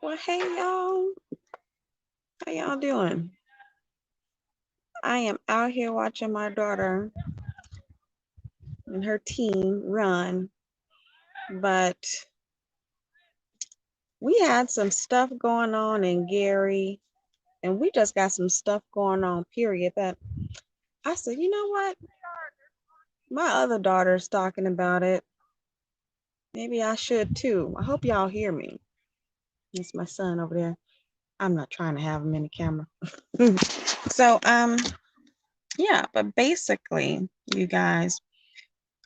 Well, hey y'all. How y'all doing? I am out here watching my daughter and her team run, but we had some stuff going on in Gary, and we just got some stuff going on, period. That I said, you know what? My other daughter's talking about it. Maybe I should too. I hope y'all hear me. It's my son over there. I'm not trying to have him in the camera. So, yeah, but basically, you guys,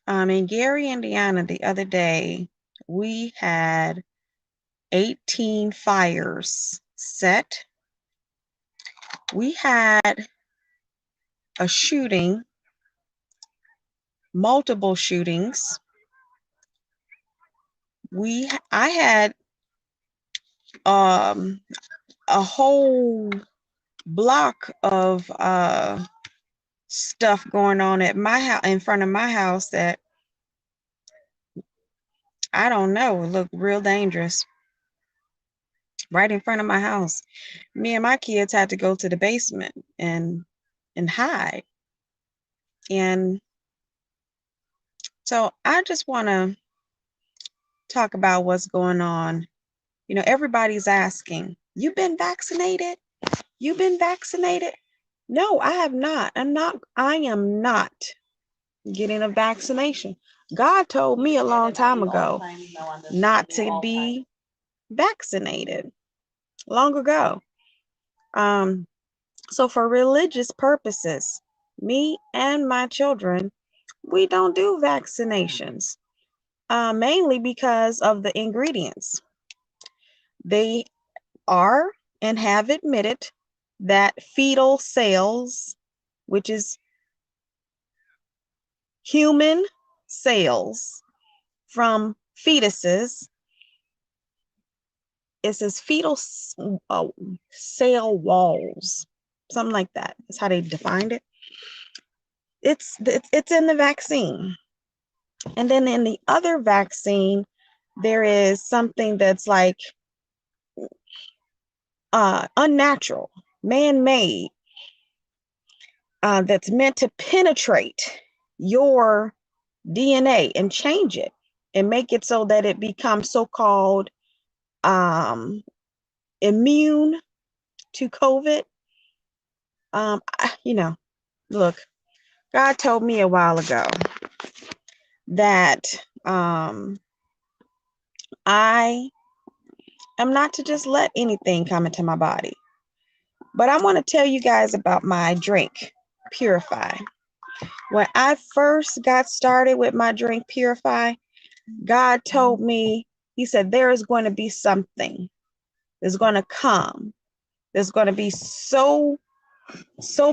in Gary, Indiana, the other day, we had 18 fires set. We had a shooting, multiple shootings. I had um, a whole block of stuff going on at my house, in front of my house, that I don't know, it looked real dangerous. Right in front of my house. Me and my kids had to go to the basement and hide. And so I just want to talk about what's going on. You know, everybody's asking, "You been vaccinated? You been vaccinated?" No, I have not. I am not getting a vaccination. God told me a long time ago not to be vaccinated. Long ago. So for religious purposes, me and my children, we don't do vaccinations, mainly because of the ingredients. They are and have admitted that fetal cells, which is human cells from fetuses, it says fetal cell walls, something like that. That's how they defined it. It's in the vaccine. And then in the other vaccine, there is something that's like unnatural, man-made, that's meant to penetrate your DNA and change it and make it so that it becomes so-called immune to COVID. You know, look, God told me a while ago that I am not to just let anything come into my body. But I want to tell you guys about my drink, Purify. When I first got started with my drink, Purify, God told me, He said, there is going to be something that's going to come that's going to be so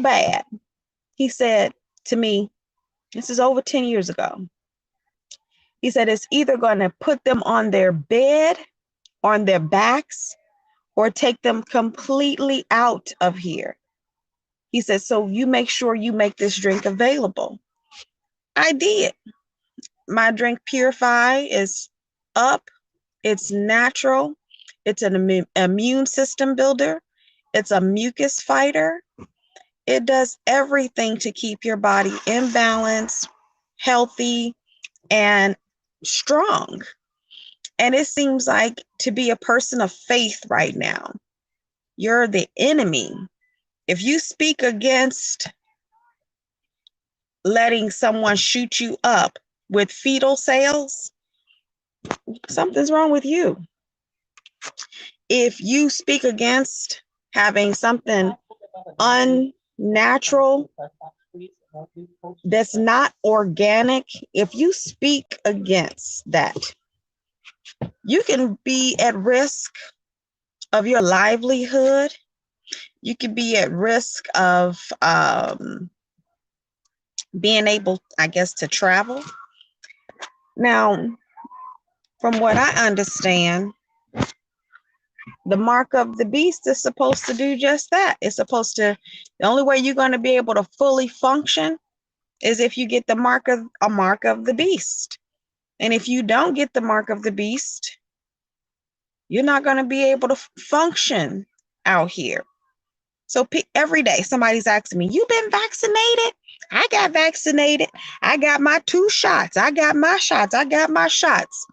bad. He said to me, this is over 10 years ago. He said, it's either going to put them on their bed, on their backs, or take them completely out of here. He said, so you make sure you make this drink available. I did. My drink Purify is up. It's natural. It's an immune system builder. It's a mucus fighter. It does everything to keep your body in balance, healthy, and strong. And it seems like, to be a person of faith right now, you're the enemy. If you speak against letting someone shoot you up with fetal cells, something's wrong with you. If you speak against having something unnatural that's not organic, if you speak against that, you can be at risk of your livelihood. You could be at risk of being able, I guess, to travel. Now, from what I understand, the mark of the beast is supposed to do just that. It's supposed to, the only way you're going to be able to fully function is if you get a mark of the beast. And if you don't get the mark of the beast, You're not going to be able to function out here. So every day somebody's asking me, you been vaccinated? I got vaccinated. I got my 2 shots. I got my shots. I got my shots.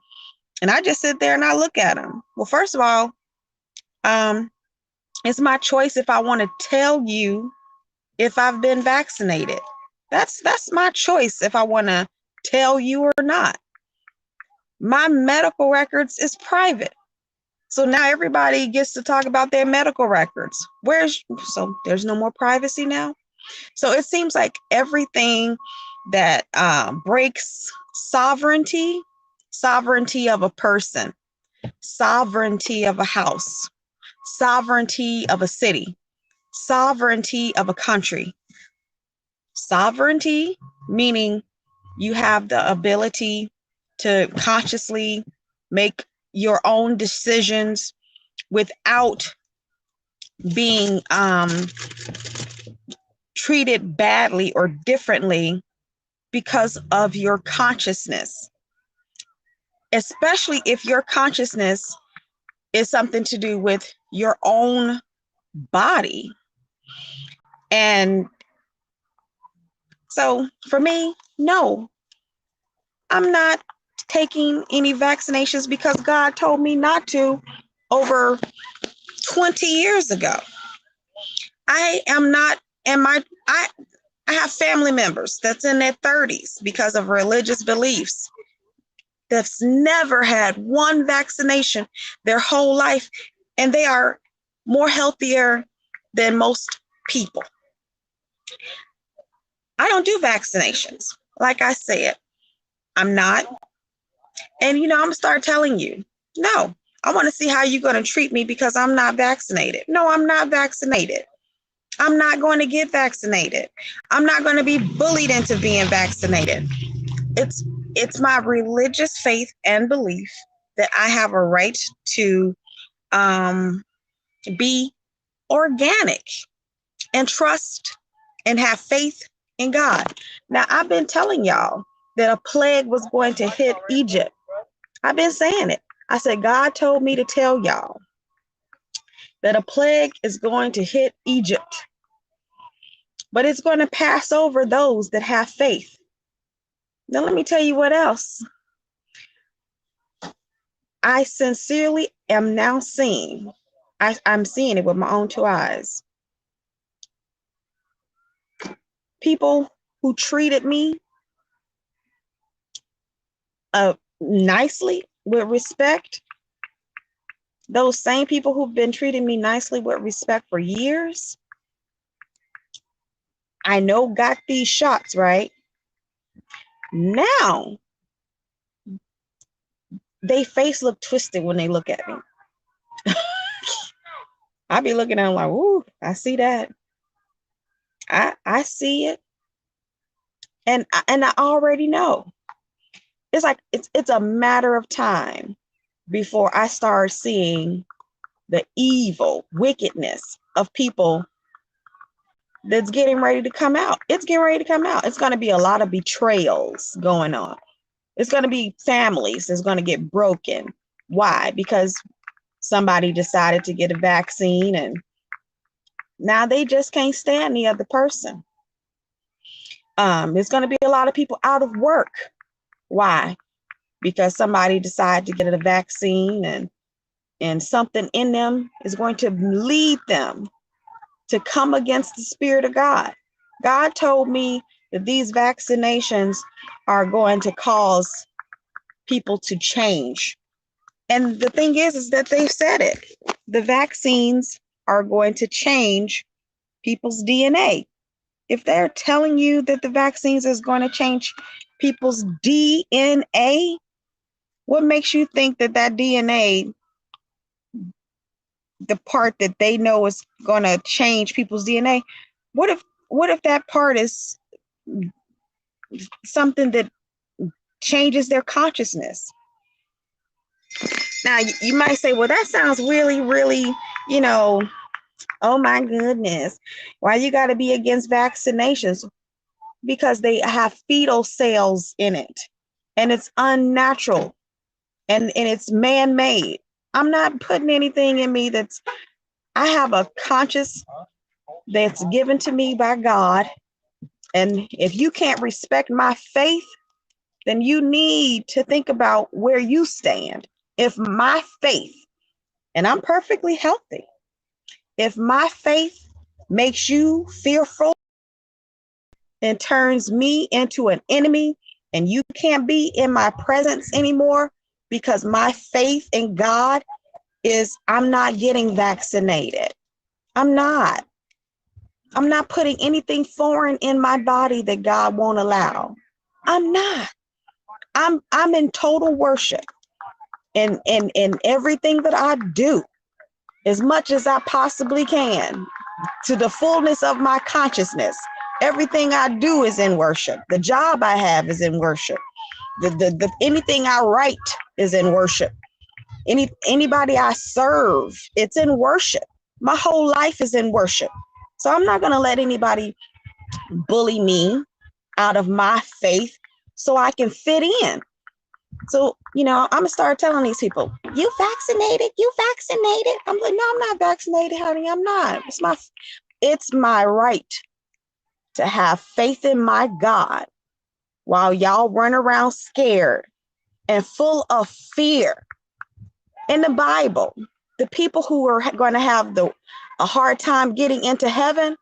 And I just sit there and I look at them. Well, first of all, it's my choice if I want to tell you if I've been vaccinated. That's my choice if I want to tell you or not. My medical records is private. So now everybody gets to talk about their medical records. So there's no more privacy now. So it seems like everything that breaks sovereignty of a person, sovereignty of a house, sovereignty of a city, sovereignty of a country. Sovereignty, meaning you have the ability to consciously make your own decisions without being treated badly or differently because of your consciousness, especially if your consciousness is something to do with your own body. And so for me, no, I'm not taking any vaccinations because God told me not to over 20 years ago. I am not, I have family members that's in their 30s because of religious beliefs that's never had one vaccination their whole life, and they are more healthier than most people. I don't do vaccinations. Like I said, I'm not. And, I'm going to start telling you, no, I want to see how you're going to treat me because I'm not vaccinated. No, I'm not vaccinated. I'm not going to get vaccinated. I'm not going to be bullied into being vaccinated. It's my religious faith and belief that I have a right to be organic and trust and have faith in God. Now, I've been telling y'all that a plague was going to hit Egypt. I've been saying it. I said, God told me to tell y'all that a plague is going to hit Egypt, but it's going to pass over those that have faith. Now, let me tell you what else. I sincerely am now seeing, I'm seeing it with my own 2 eyes. People who treated me nicely, with respect, those same people who've been treating me nicely with respect for years, I know got these shots, right? Now, they face look twisted when they look at me. I be looking at them like, ooh, I see that. I see it. And I already know. It's like it's a matter of time before I start seeing the evil wickedness of people that's getting ready to come out. It's getting ready to come out. It's going to be a lot of betrayals going on. It's going to be families that's going to get broken. Why? Because somebody decided to get a vaccine and now they just can't stand the other person. There's going to be a lot of people out of work. Why? Because somebody decided to get a vaccine and something in them is going to lead them to come against the Spirit of God. God told me that these vaccinations are going to cause people to change. And the thing is that they've said it. The vaccines are going to change people's DNA. If they're telling you that the vaccines is going to change people's DNA, what makes you think that DNA, the part that they know is going to change people's DNA, what if that part is something that changes their consciousness? Now, you might say, well, that sounds really, really, oh my goodness, why you got to be against vaccinations? Because they have fetal cells in it and it's unnatural and it's man-made. I'm not putting anything in me I have a conscience that's given to me by God. And if you can't respect my faith, then you need to think about where you stand. If my faith, and I'm perfectly healthy, if my faith makes you fearful and turns me into an enemy, and you can't be in my presence anymore because my faith in God is I'm not getting vaccinated. I'm not. I'm not putting anything foreign in my body that God won't allow. I'm not. I'm in total worship in everything that I do, as much as I possibly can, to the fullness of my consciousness. Everything I do is in worship. The job I have is in worship. The anything I write is in worship. Anybody I serve, it's in worship. My whole life is in worship. So I'm not going to let anybody bully me out of my faith so I can fit in. So, I'm going to start telling these people, you vaccinated, you vaccinated. I'm like, no, I'm not vaccinated, honey. I'm not. It's my right to have faith in my God while y'all run around scared and full of fear. In the Bible, the people who are going to have a hard time getting into heaven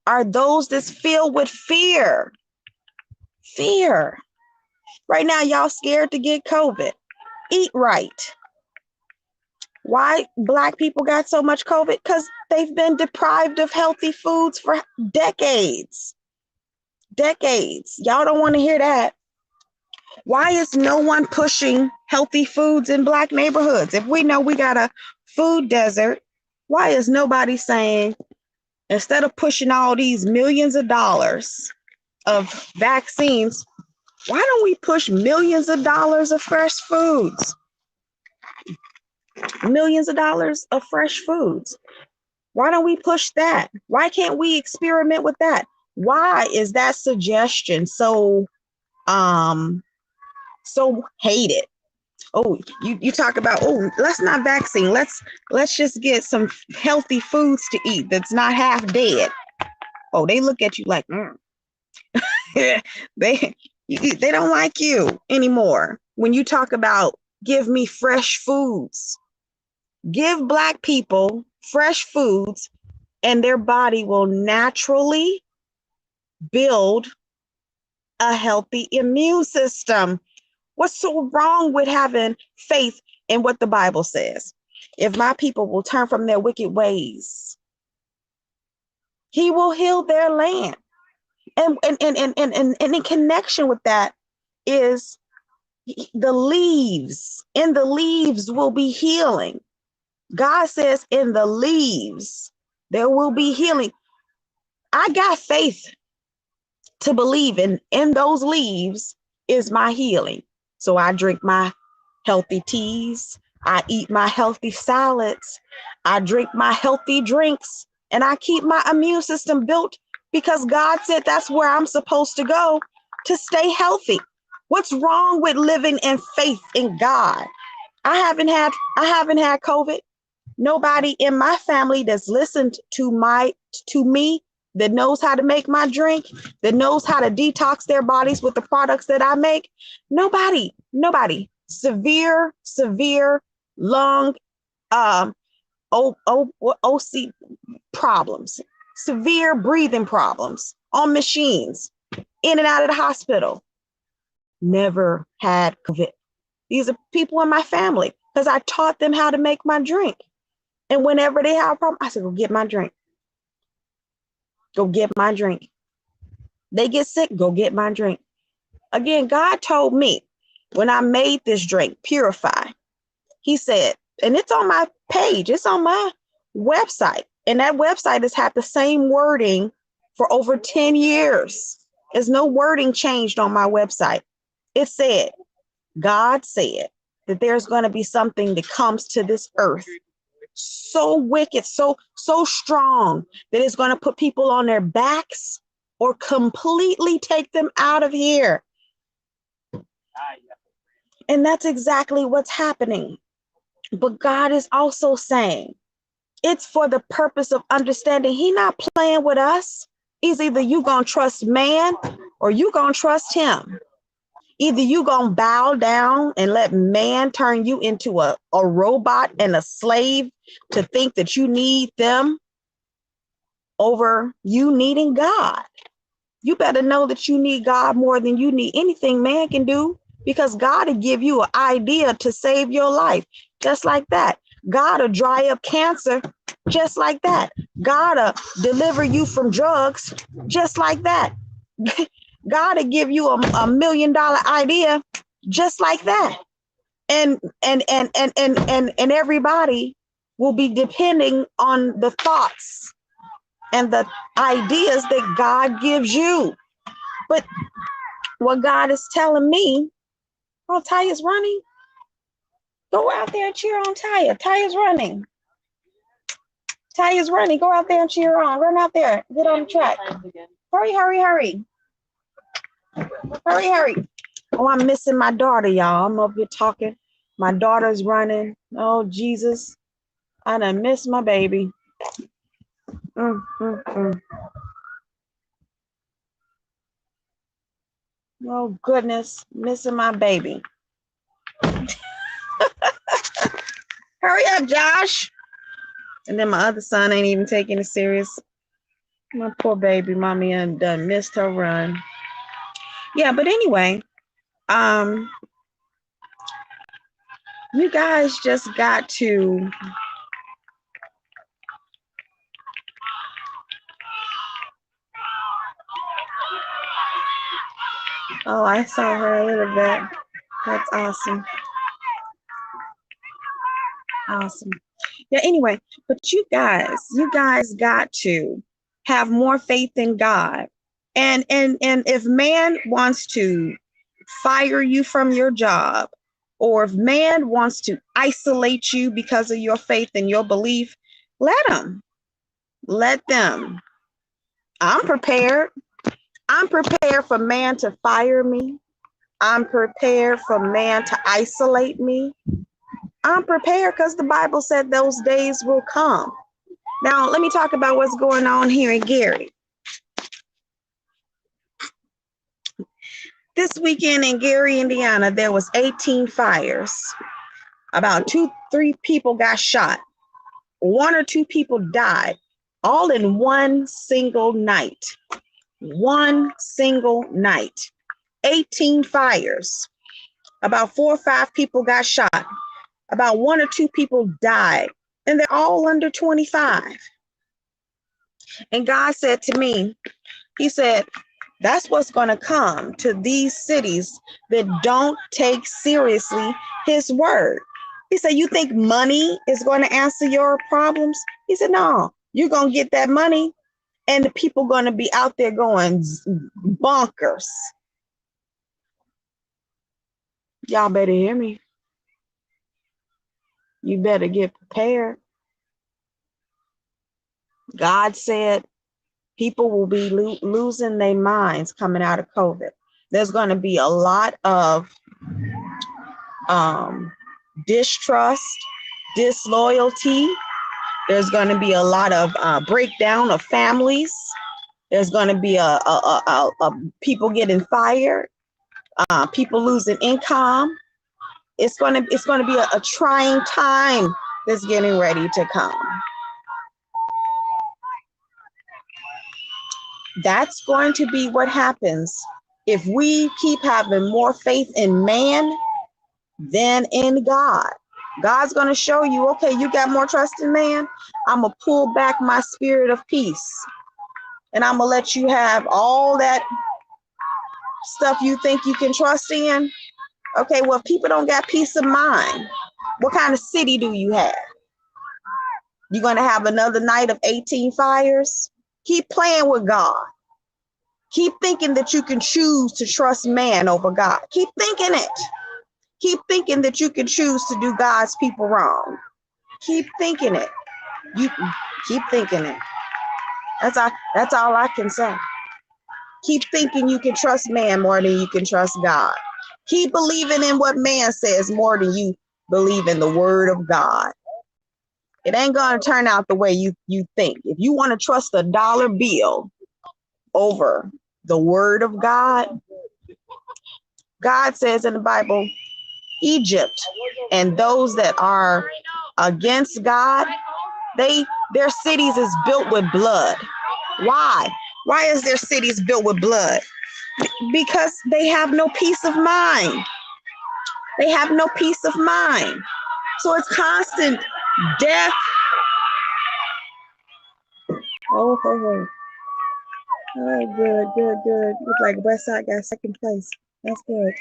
are those that's filled with fear. Fear. Right now, y'all scared to get COVID. Eat right. Why Black people got so much COVID? Because they've been deprived of healthy foods for decades. Decades. Y'all don't want to hear that. Why is no one pushing healthy foods in Black neighborhoods? If we know we got a food desert, why is nobody saying, instead of pushing all these millions of dollars of vaccines, why don't we push millions of dollars of fresh foods? Millions of dollars of fresh foods. Why don't we push that? Why can't we experiment with that? Why is that suggestion so hated? Oh, you talk about, oh, let's not vaccine. Let's just get some healthy foods to eat that's not half dead. Oh, they look at you like, they don't like you anymore. When you talk about give me fresh foods, give Black people fresh foods and their body will naturally build a healthy immune system. What's so wrong with having faith in what the Bible says? If my people will turn from their wicked ways, he will heal their land. And in connection with that is the leaves. In the leaves will be healing. God says in the leaves there will be healing. I got faith to believe in those leaves is my healing. So I drink my healthy teas. I eat my healthy salads. I drink my healthy drinks, and I keep my immune system built because God said that's where I'm supposed to go to stay healthy. What's wrong with living in faith in God? I haven't had COVID. Nobody in my family that's listened to me, that knows how to make my drink, that knows how to detox their bodies with the products that I make. Nobody. Severe lung OC problems, severe breathing problems on machines, in and out of the hospital. Never had COVID. These are people in my family because I taught them how to make my drink. And whenever they have a problem, I said, go get my drink. Go get my drink. They get sick, go get my drink. Again, God told me when I made this drink, Purify, he said, and it's on my page, it's on my website. And that website has had the same wording for over 10 years. There's no wording changed on my website. It said, God said that there's going to be something that comes to this earth so wicked, so strong that it's going to put people on their backs or completely take them out of here. And that's exactly what's happening. But God is also saying it's for the purpose of understanding. He not playing with us. It's either you gonna trust man or you gonna trust him. Either you gonna bow down and let man turn you into a robot and a slave to think that you need them over you needing God. You better know that you need God more than you need anything man can do, because God will give you an idea to save your life just like that. God will dry up cancer just like that. God will deliver you from drugs just like that. God will give you a $1 million idea just like that. And everybody will be depending on the thoughts and the ideas that God gives you. But what God is telling me, oh, Taya's running. Go out there and cheer on Taya. Taya's running. Taya's running. Go out there and cheer on. Run out there. Get on the track. Hurry, hurry, hurry. Hurry, hurry. Oh, I'm missing my daughter, y'all. I'm up here talking. My daughter's running. Oh, Jesus. I done missed my baby. Oh, goodness. Missing my baby. Hurry up, Josh. And then my other son ain't even taking it serious. My poor baby, mommy done missed her run. Yeah, but anyway, you guys just got to oh, I saw her a little bit. That's awesome. Awesome. Yeah, anyway, but you guys got to have more faith in God. And if man wants to fire you from your job, or if man wants to isolate you because of your faith and your belief, let them. Let them. I'm prepared. I'm prepared for man to fire me. I'm prepared for man to isolate me. I'm prepared because the Bible said those days will come. Now, let me talk about what's going on here in Gary. This weekend in Gary, Indiana, there was 18 fires. About 2-3 people got shot. 1 or 2 people died, all in one single night. One single night. 18 fires. About 4 or 5 people got shot. About 1 or 2 people died. And they're all under 25. And God said to me, he said, that's what's going to come to these cities that don't take seriously his word. He said, you think money is going to answer your problems? He said, no, you're going to get that money and the people going to be out there going bonkers. Y'all better hear me. You better get prepared. God said people will be losing their minds coming out of COVID. There's going to be a lot of distrust, disloyalty. There's going to be a lot of breakdown of families. There's going to be a people getting fired, people losing income. It's going to be a trying time that's getting ready to come. That's going to be what happens if we keep having more faith in man than in God. God's going to show you, okay, you got more trust in man. I'm going to pull back my spirit of peace. And I'm going to let you have all that stuff you think you can trust in. Okay, well, if people don't got peace of mind, what kind of city do you have? You're going to have another night of 18 fires? Keep playing with God. Keep thinking that you can choose to trust man over God. Keep thinking it. Keep thinking that you can choose to do God's people wrong. Keep thinking it. You keep thinking it. That's all I can say. Keep thinking you can trust man more than you can trust God. Keep believing in what man says more than you believe in the word of God. It ain't going to turn out the way you think. If you want to trust a dollar bill over the word of God, God says in the Bible, Egypt and those that are against God, their cities is built with blood. Why? Why is their cities built with blood? Because they have no peace of mind. They have no peace of mind. So it's constant death. Oh, good. Looks like Westside got second place. That's good.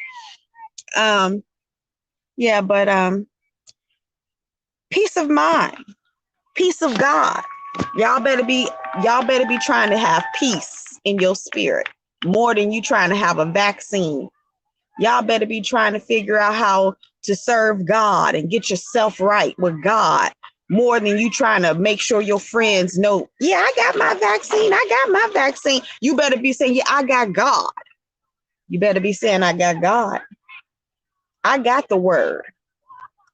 Yeah, but peace of mind, peace of God. Y'all better be trying to have peace in your spirit more than you trying to have a vaccine. Y'all better be trying to figure out how to serve God and get yourself right with God more than you trying to make sure your friends know, yeah, I got my vaccine. You better be saying, yeah, I got God. You better be saying, I got God. I got the word.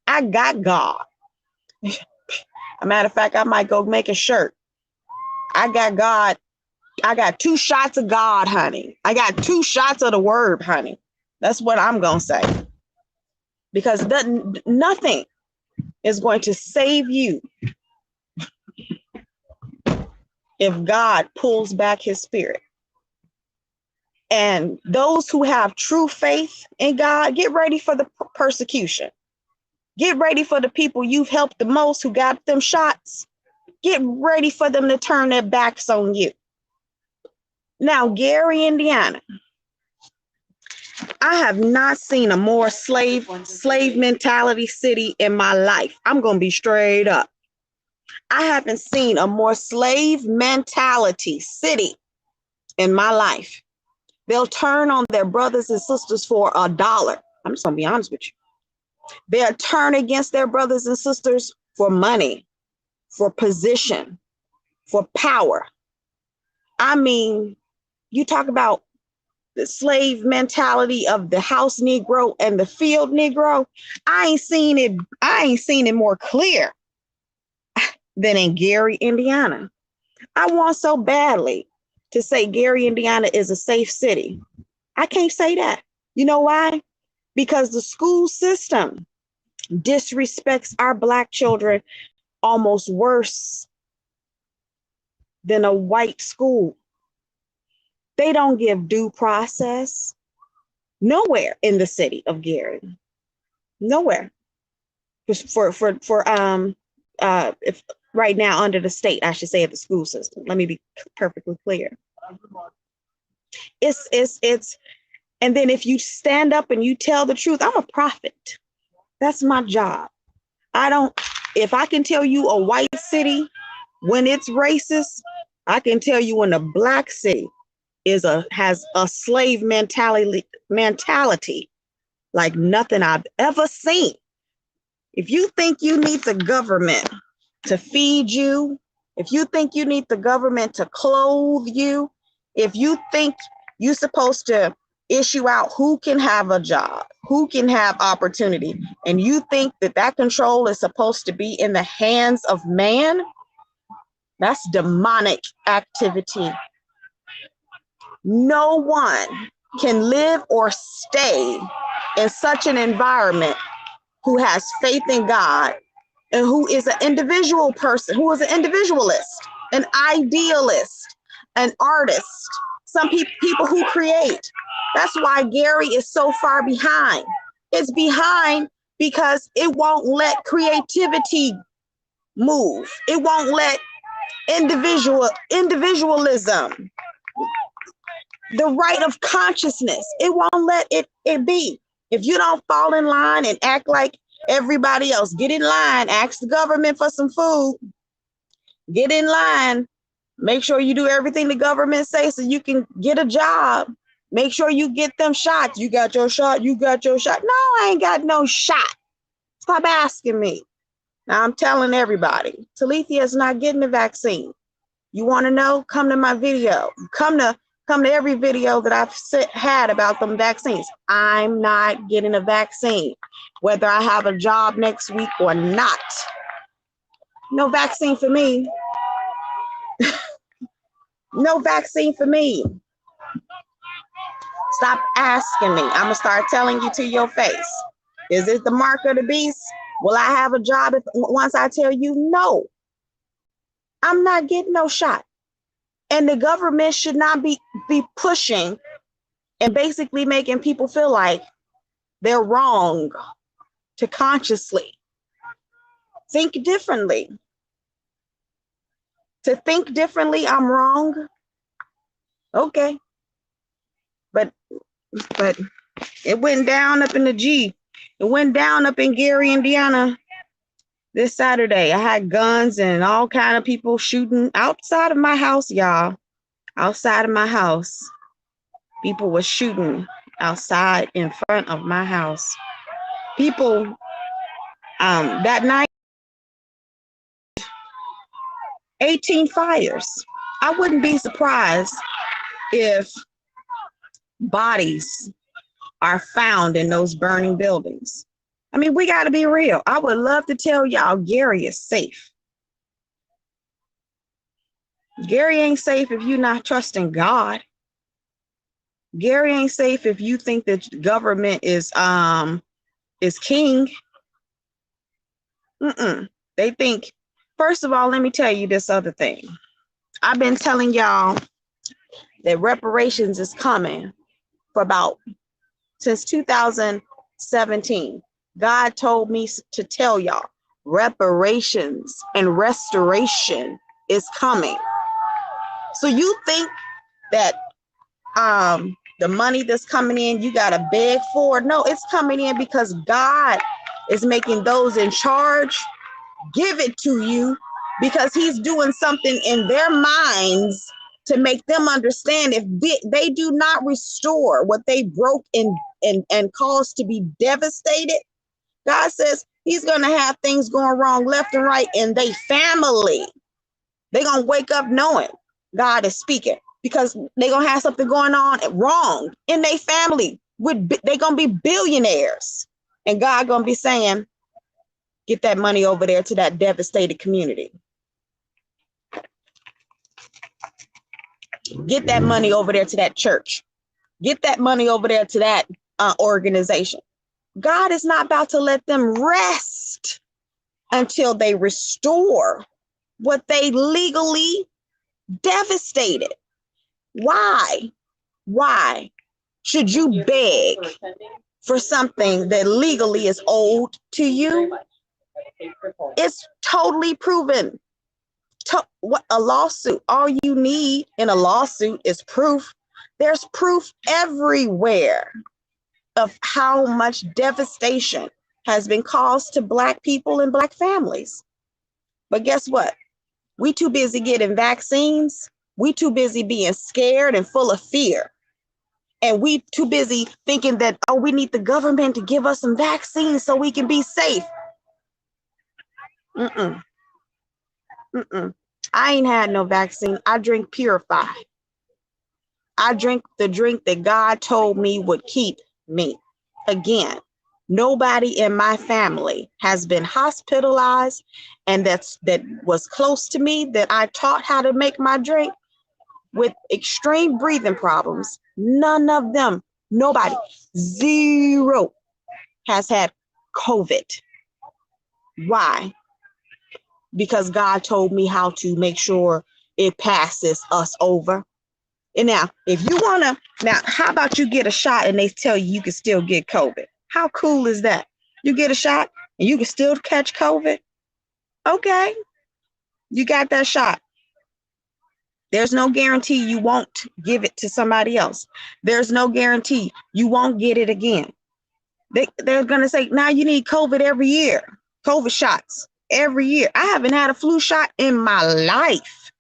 I got God. A matter of fact, I might go make a shirt. I got God. I got 2 shots of God, honey. I got 2 shots of the word, honey. That's what I'm going to say. Because nothing is going to save you if God pulls back his spirit. And those who have true faith in God, get ready for the persecution. Get ready for the people you've helped the most who got them shots. Get ready for them to turn their backs on you. Now, Gary, Indiana, I have not seen a more slave mentality city in my life. I'm going to be straight up. I haven't seen a more slave mentality city in my life. They'll turn on their brothers and sisters for $1. I'm just going to be honest with you. They'll turn against their brothers and sisters for money, for position, for power. I mean, you talk about the slave mentality of the house Negro and the field Negro. I ain't seen it more clear than in Gary, Indiana. I want so badly to say Gary, Indiana is a safe city. I can't say that. You know why? Because the school system disrespects our Black children almost worse than a white school. They don't give due process nowhere in the city of Gary. Nowhere. If right now under the state, I should say, of the school system. Let me be perfectly clear. It's and then if you stand up and you tell the truth, I'm a prophet. That's my job. If I can tell you a white city when it's racist, I can tell you when a Black city has a slave mentality like nothing I've ever seen. If you think you need the government to feed you, if you think you need the government to clothe you, if you think you're supposed to issue out who can have a job, who can have opportunity, and you think that control is supposed to be in the hands of man, that's demonic activity. No one can live or stay in such an environment who has faith in God and who is an individual person, who is an individualist, an idealist, an artist, some people who create. That's why Gary is so far behind. It's behind because it won't let creativity move. It won't let individualism, the right of consciousness, it won't let it be. If you don't fall in line and act like everybody else, get in line, ask the government for some food, get in line, make sure you do everything the government says so you can get a job. Make sure you get them shots. You got your shot, you got your shot. No, I ain't got no shot. Stop asking me. Now I'm telling everybody, Talithia is not getting the vaccine. You want to know? Come to my video. Come to Come to every video that I've had about them vaccines. I'm not getting a vaccine, whether I have a job next week or not. No vaccine for me. No vaccine for me. Stop asking me. I'm gonna start telling you to your face. Is it the mark of the beast? Will I have a job once I tell you no? I'm not getting no shot. And the government should not be pushing and basically making people feel like they're wrong to consciously think differently. To think differently, I'm wrong. Okay. But it went down up in the G. It went down up in Gary, Indiana this Saturday. I had guns and all kind of people shooting outside of my house, y'all. Outside of my house. People were shooting outside in front of my house. People that night, 18 fires. I wouldn't be surprised if bodies are found in those burning buildings. I mean, we got to be real. I would love to tell y'all Gary is safe. Gary ain't safe if you're not trusting God. Gary ain't safe if you think that government is king. They think, first of all, let me tell you this other thing. I've been telling y'all that reparations is coming for since 2017. God told me to tell y'all reparations and restoration is coming. So you think that the money that's coming in, you got to beg for? No, it's coming in because God is making those in charge give it to you, because he's doing something in their minds to make them understand if they do not restore what they broke and caused to be devastated, God says he's going to have things going wrong left and right in their family. They're going to wake up knowing God is speaking, because they're going to have something going on wrong in their family. They're going to be billionaires. And God going to be saying, get that money over there to that devastated community. Get that money over there to that church. Get that money over there to that organization. God is not about to let them rest until they restore what they legally devastated. Why? Why should you beg for something that legally is owed to you? It's totally proven. What a lawsuit. All you need in a lawsuit is proof. There's proof everywhere of how much devastation has been caused to Black people and Black families. But guess what? We too busy getting vaccines. We too busy being scared and full of fear. And we too busy thinking that, oh, we need the government to give us some vaccines so we can be safe. I ain't had no vaccine. I drink Purify. I drink the drink that God told me would keep me. Again, nobody in my family has been hospitalized, and that was close to me, that I taught how to make my drink, with extreme breathing problems. None of them, nobody, zero, has had COVID. Why? Because God told me how to make sure it passes us over. And now, if you want to, how about you get a shot and they tell you can still get COVID? How cool is that? You get a shot and you can still catch COVID? Okay, you got that shot. There's no guarantee you won't give it to somebody else. There's no guarantee you won't get it again. They're going to say, now you need COVID every year, COVID shots every year. I haven't had a flu shot in my life,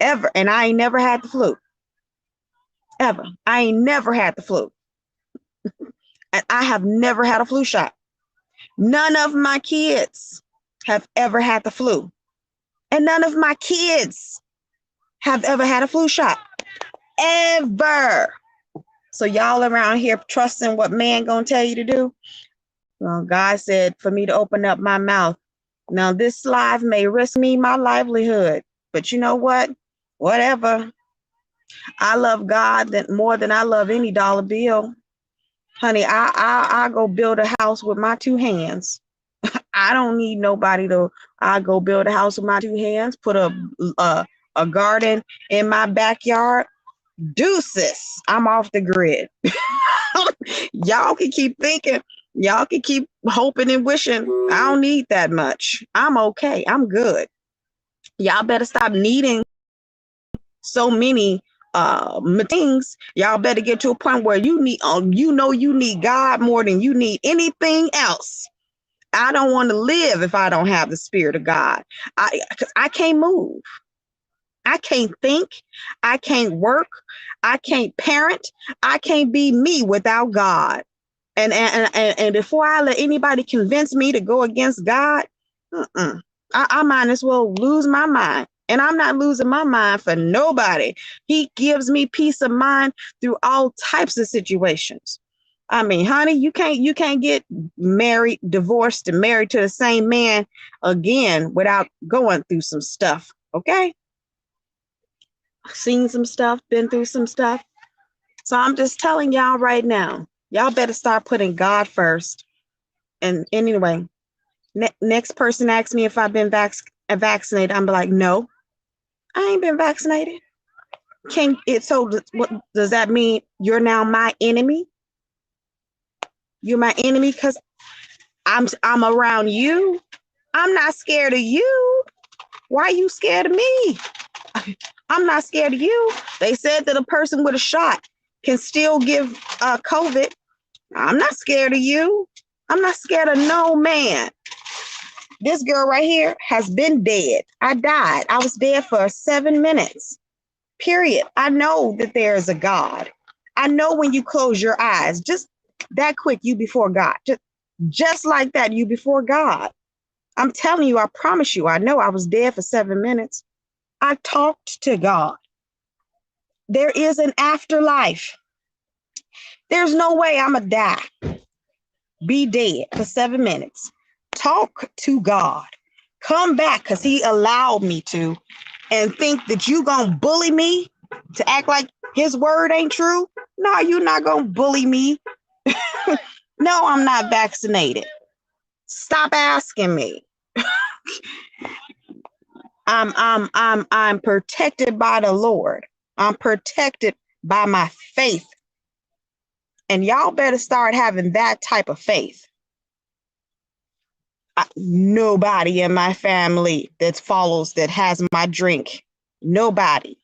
ever. And I ain't never had the flu. Ever. I ain't never had the flu. And I have never had a flu shot. None of my kids have ever had the flu. And none of my kids have ever had a flu shot. ever. So y'all around here trusting what man gonna tell you to do? Well, God said for me to open up my mouth. Now this life may risk me my livelihood, but you know what? Whatever. I love God more than I love any dollar bill. Honey, I go build a house with my two hands. I don't need nobody to. I go build a house with my two hands. Put a garden in my backyard. Deuces. I'm off the grid. Y'all can keep thinking. Y'all can keep hoping and wishing. I don't need that much. I'm okay. I'm good. Y'all better stop needing so many things. Y'all better get to a point where you need, you need God more than you need anything else. I don't want to live if I don't have the Spirit of God. I can't move. I can't think. I can't work. I can't parent. I can't be me without God. And before I let anybody convince me to go against God, I might as well lose my mind. And I'm not losing my mind for nobody. He gives me peace of mind through all types of situations. I mean, honey, you can't get married, divorced, and married to the same man again without going through some stuff. Okay? Seen some stuff, been through some stuff. So I'm just telling y'all right now, y'all better start putting God first. And anyway, next person asks me if I've been vaccinated. I'm like, no, I ain't been vaccinated. So what does that mean? You're now my enemy? You're my enemy because I'm around you. I'm not scared of you. Why are you scared of me? I'm not scared of you. They said that a person with a shot can still give COVID. I'm not scared of you. I'm not scared of no man. This girl right here has been dead. I died. I was dead for 7 minutes. Period. I know that there is a God. I know when you close your eyes, just that quick, you before God. Just like that, you before God. I'm telling you, I promise you, I know I was dead for 7 minutes. I talked to God. There is an afterlife. There's no way I'm going to die, be dead for 7 minutes. Talk to God. Come back because he allowed me to, and think that you going to bully me to act like his word ain't true. No, you're not going to bully me. No, I'm not vaccinated. Stop asking me. I'm protected by the Lord. I'm protected by my faith. And y'all better start having that type of faith. Nobody in my family that has my drink. Nobody.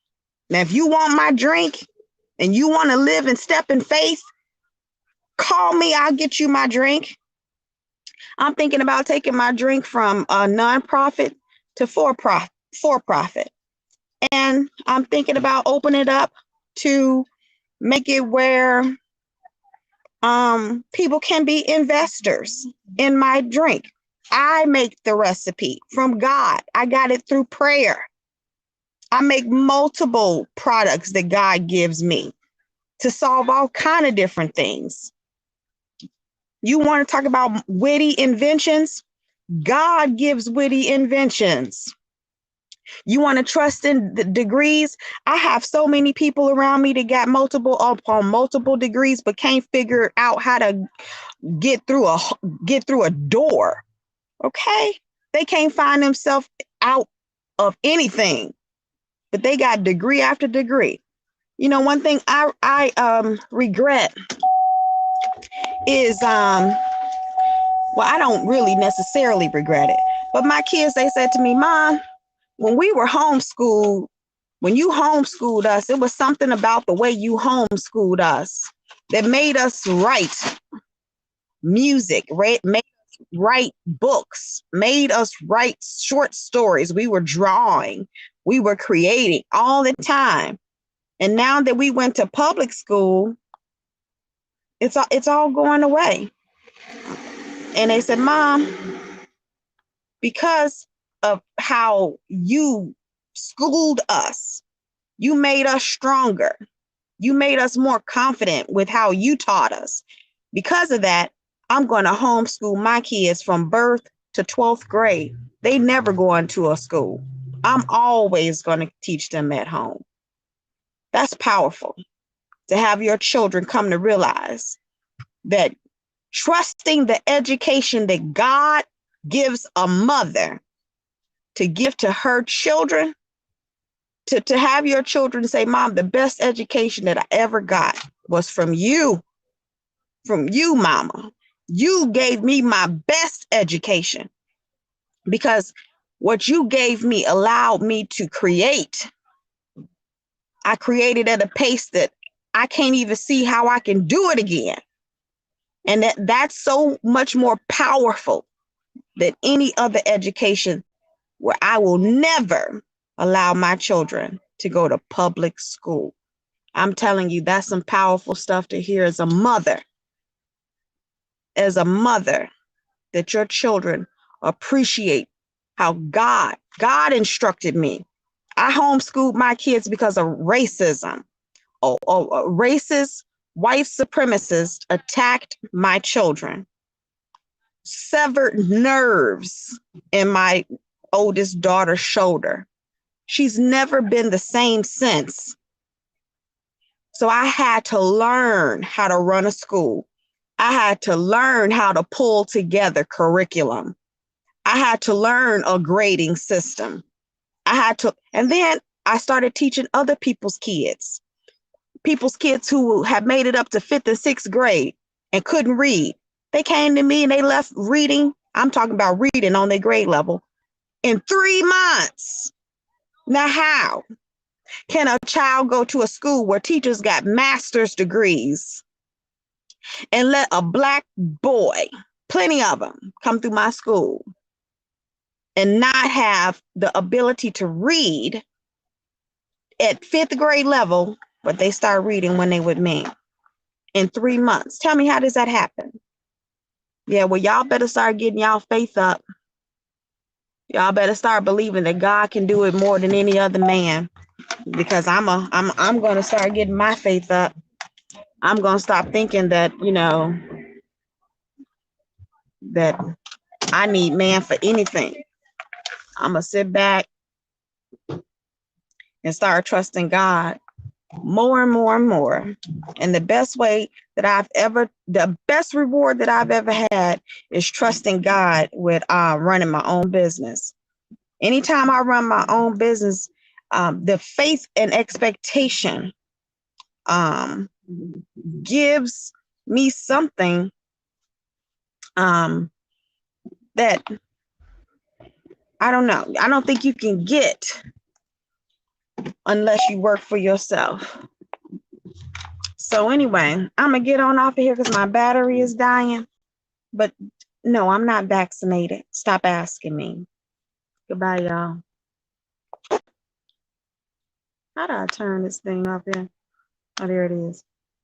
Now, if you want my drink and you want to live and step in faith, call me. I'll get you my drink. I'm thinking about taking my drink from a nonprofit to for-profit. And I'm thinking about opening it up to make it where people can be investors in my drink. I make the recipe from God. I got it through prayer. I make multiple products that God gives me to solve all kind of different things. You want to talk about witty inventions? God gives witty inventions. You want to trust in the degrees? I have so many people around me that got multiple degrees, but can't figure out how to get through a door. Okay? They can't find themselves out of anything, but they got degree after degree. You know, one thing I regret is well, I don't really necessarily regret it, but my kids, they said to me, Mom, when we were homeschooled, when you homeschooled us, it was something about the way you homeschooled us that made us write music, made us write books, made us write short stories. We were drawing, we were creating all the time. And now that we went to public school, it's all going away. And they said, Mom, because of how you schooled us, you made us stronger. You made us more confident with how you taught us. Because of that, I'm going to homeschool my kids from birth to 12th grade. They never go into a school. I'm always going to teach them at home. That's powerful, to have your children come to realize that trusting the education that God gives a mother to give to her children, to have your children say, Mom, the best education that I ever got was from you, Mama. You gave me my best education, because what you gave me allowed me to create. I created at a pace that I can't even see how I can do it again. And that's so much more powerful than any other education, where I will never allow my children to go to public school. I'm telling you, that's some powerful stuff to hear as a mother. As a mother, that your children appreciate how God instructed me. I homeschooled my kids because of racism. Racist white supremacists attacked my children, severed nerves in my oldest daughter's shoulder. She's never been the same since. So I had to learn how to run a school. I had to learn how to pull together curriculum. I had to learn a grading system. And then I started teaching other people's kids who have made it up to 5th and 6th grade and couldn't read. They came to me and they left reading. I'm talking about reading on their grade level in 3 months. Now, how can a child go to a school where teachers got master's degrees and let a Black boy, plenty of them, come through my school and not have the ability to read at 5th grade level, but they start reading when they with me in 3 months? Tell me, how does that happen? Yeah, well, y'all better start getting y'all faith up. Y'all better start believing that God can do it more than any other man, because I'm going to start getting my faith up. I'm going to stop thinking that, that I need man for anything. I'm going to sit back and start trusting God more and more and more. And the best reward that I've ever had is trusting God with running my own business. Anytime I run my own business, the faith and expectation gives me something that I don't know. I don't think you can get unless you work for yourself. So anyway, I'm going to get on off of here because my battery is dying. But no, I'm not vaccinated. Stop asking me. Goodbye, y'all. How do I turn this thing off here? Oh, there it is.